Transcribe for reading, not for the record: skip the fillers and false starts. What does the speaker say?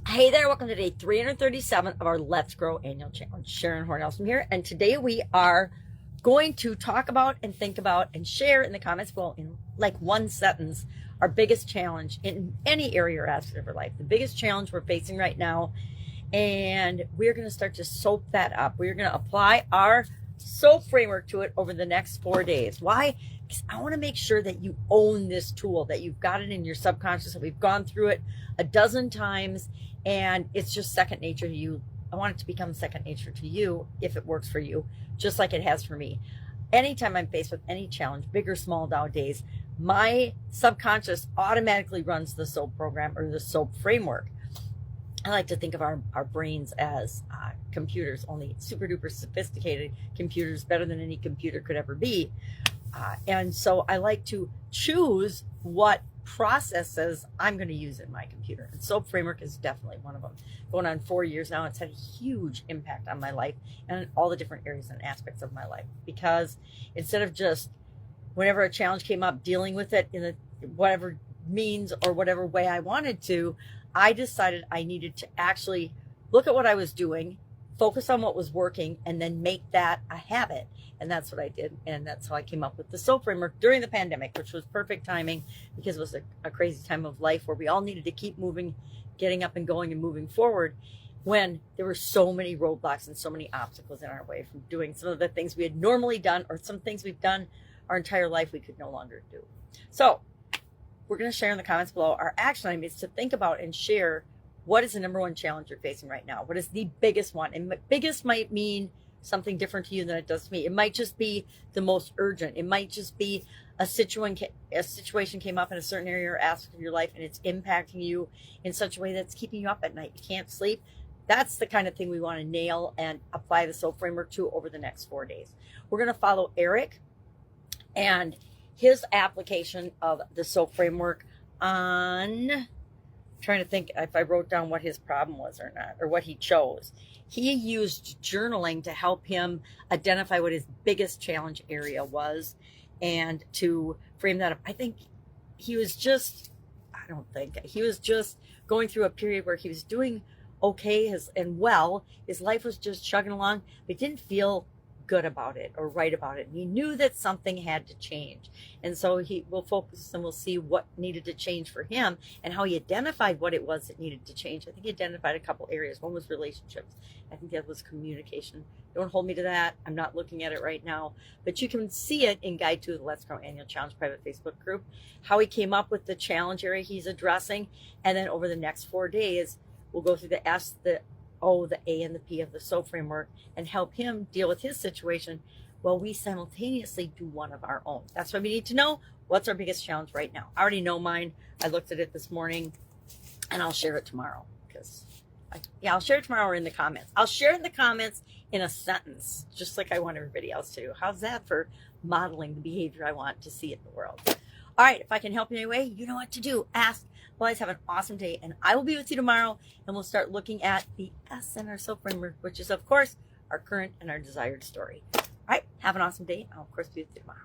Hey there, welcome to day 337 of our Let's Grow annual challenge. Sharon Horne-Ellstrom here, and today we are going to talk about and think about and share in the comments below in like one sentence our biggest challenge in any area or aspect of our life, the biggest challenge we're facing right now, and we're going to start to soap that up. We're going to apply our soap framework to it over the next 4 days. Why? Because I want to make sure that you own this tool, that you've got it in your subconscious, that we've gone through it a dozen times, and it's just second nature to you. I want it to become second nature to you if it works for you, just like it has for me. Anytime I'm faced with any challenge, big or small nowadays, my subconscious automatically runs the SOAP program or the SOAP framework. I like to think of our brains as computers, only super duper sophisticated computers, better than any computer could ever be. And so I like to choose what processes I'm going to use in my computer. And SOAP framework is definitely one of them. Going on 4 years now, it's had a huge impact on my life and all the different areas and aspects of my life. Because instead of just whenever a challenge came up, dealing with it in whatever means or whatever way I wanted to, I decided I needed to actually look at what I was doing, focus on what was working, and then make that a habit. And that's what I did. And that's how I came up with the SOAP framework during the pandemic, which was perfect timing because it was a crazy time of life where we all needed to keep moving, getting up and going and moving forward, when there were so many roadblocks and so many obstacles in our way from doing some of the things we had normally done, or some things we've done our entire life we could no longer do. So we're going to share in the comments below our action item is to think about and share what is the number one challenge you're facing right now. What is the biggest one? And biggest might mean something different to you than it does to me. It might just be the most urgent. It might just be a situation came up in a certain area or aspect of your life, and it's impacting you in such a way that's keeping you up at night. You can't sleep. That's the kind of thing we want to nail and apply the SOAP framework to over the next 4 days. We're going to follow Eric and his application of the SOAP framework on, trying to think if I wrote down what his problem was or not, or what he chose. He used journaling to help him identify what his biggest challenge area was and to frame that up. He was just going through a period where he was doing okay and well. His life was just chugging along, but didn't feel good about it or right about it. And he knew that something had to change. And so he will focus and we'll see what needed to change for him and how he identified what it was that needed to change. I think he identified a couple areas. One was relationships. I think that was communication. Don't hold me to that. I'm not looking at it right now, but you can see it in Guide to the Let's Grow Annual Challenge private Facebook group, how he came up with the challenge area he's addressing. And then over the next 4 days, we'll go through the S, the O, the A, and the P of the SOAP framework and help him deal with his situation while we simultaneously do one of our own. That's what we need to know. What's our biggest challenge right now? I already know mine. I looked at it this morning, and I'll share it tomorrow. I'll share it tomorrow or in the comments. I'll share it in the comments in a sentence, just like I want everybody else to do. How's that for modeling the behavior I want to see in the world? All right, if I can help you in any way, you know what to do. Ask. Otherwise, have an awesome day, and I will be with you tomorrow, and we'll start looking at the S in our SOAP framework, which is, of course, our current and our desired story. All right, have an awesome day. I'll, of course, be with you tomorrow.